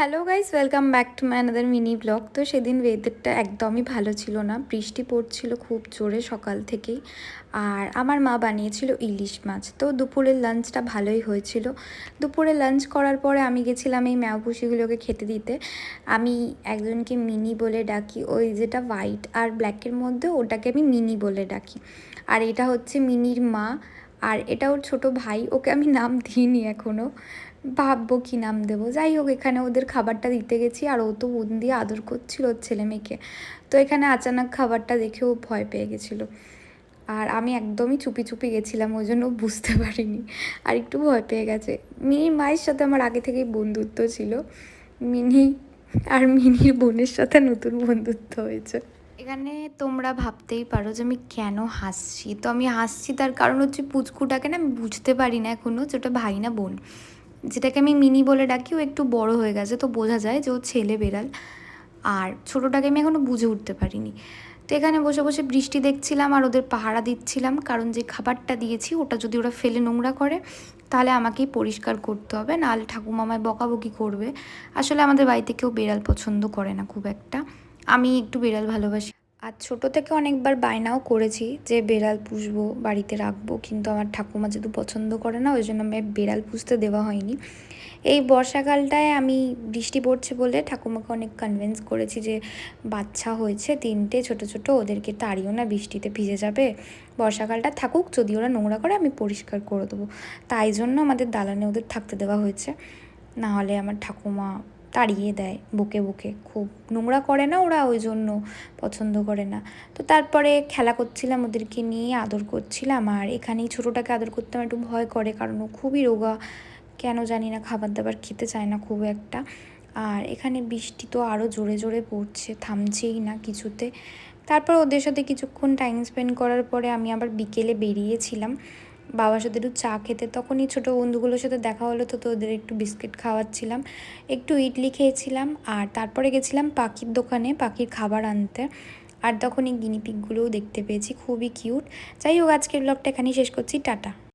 Hello guys, welcome back to my another mini blog. তো সেদিন ওয়েদারটা একদমই ভালো ছিল না, বৃষ্টি পড়ছিল খুব জোরে সকাল থেকেই। আর আমার মা বানিয়েছিল ইলিশ মাছ। তো দুপুরের লাঞ্চটা ভালোই হয়েছিল। দুপুরে লাঞ্চ করার পরে আমি গেছিলাম এই ম্যাওপুষিগুলোকে খেতে দিতে। আমি একজনকে মিনি বলে ডাকি, ওই যেটা হোয়াইট আর ব্ল্যাকের মধ্যে ওটাকে আমি মিনি বলে ডাকি। আর এটা হচ্ছে মিনির মা, আর এটা ওর ছোট ভাই। ওকে আমি নাম দিইনি এখনও, ভাববো কী নাম দেবো। যাই হোক, এখানে ওদের খাবারটা দিতে গেছি আর ও তো মন দিয়ে আদর করছিল ওর ছেলে মেয়েকে। তো এখানে আচানক খাবারটা দেখে ও ভয় পেয়ে গেছিলো। আর আমি একদমই চুপি চুপি গেছিলাম, ওই জন্য বুঝতে পারিনি আর একটু ভয় পেয়ে গেছে। মিনির মায়ের সাথে আমার আগে থেকেই বন্ধুত্ব ছিল। মিনি আর মিনির বোনের সাথে নতুন বন্ধুত্ব হয়েছে। এখানে তোমরা ভাবতেই পারো যে আমি কেন হাসছি। তো আমি হাসছি তার কারণ হচ্ছে পুচকুটাকে না আমি বুঝতে পারি না এখনও যে ওটা ভাই না বোন। যেটাকে আমি মিনি বলে ডাকি ও একটু বড় হয়ে গেছে, তো বোঝা যায় যে ও ছেলে বেড়াল। আর ছোটোটাকে আমি এখনও বুঝে উঠতে পারিনি। তো এখানে বসে বসে বৃষ্টি দেখছিলাম আর ওদের পাহারা দিচ্ছিলাম, কারণ যে খাবারটা দিয়েছি ওটা যদি ওরা ফেলে নোংরা করে তাহলে আমাকেই পরিষ্কার করতে হবে, নাহলে ঠাকুমা আমায় বকাবকি করবে। আসলে আমাদের বাড়িতে কেউ বেড়াল পছন্দ করে না খুব একটা, আমি একটু বেড়াল ভালোবাসি। আর ছোটো থেকে অনেকবার বায়নাও করেছি যে বেড়াল পুষবো, বাড়িতে রাখবো, কিন্তু আমার ঠাকুমা যেহেতু পছন্দ করে না ওই জন্য আমি বেড়াল পুষতে দেওয়া হয়নি। এই বর্ষাকালটায় আমি বৃষ্টি পড়ছে বলে ঠাকুমাকে অনেক কনভিন্স করেছি যে বাচ্চা হয়েছে তিনটে ছোট ছোট, ওদেরকে তাড়িও না, বৃষ্টিতে ভিজে যাবে, বর্ষাকালটা থাকুক, যদি ওরা নোংরা করে আমি পরিষ্কার করে দেবো। তাই জন্য আমাদের দালানে ওদের থাকতে দেওয়া হয়েছে, না হলে আমার ঠাকুমা তাড়িয়ে দেয় বকে বকে। খুব নোংরা করে না ওরা, ওই জন্য পছন্দ করে না। তো তারপরে খেলা করছিলাম ওদেরকে নিয়ে, আদর করছিলাম। আর এখানেই ছোটোটাকে আদর করতে আমার একটু ভয় করে, কারণ ও খুবই রোগা, কেন জানি না খাবার দাবার খেতে চায় না খুব একটা। আর এখানে বৃষ্টি তো আরও জোরে জোরে পড়ছে, থামছেই না কিছুতে। তারপর ওদের সাথে কিছুক্ষণ টাইম স্পেন্ড করার পরে আমি আবার বিকেলে বেরিয়েছিলাম বাবার সাথে একটু চা খেতে। তখনই ছোটো বন্ধুগুলোর সাথে দেখা হলো, তো ওদের একটু বিস্কিট খাওয়াচ্ছিলাম, একটু ইডলি খেয়েছিলাম। আর তারপরে গেছিলাম পাখির দোকানে পাখির খাবার আনতে। আর তখন এই গিনিপিগগুলোও দেখতে পেয়েছি, খুবই কিউট। যাই হোক, আজকের ব্লগটা এখানেই শেষ করছি, টাটা।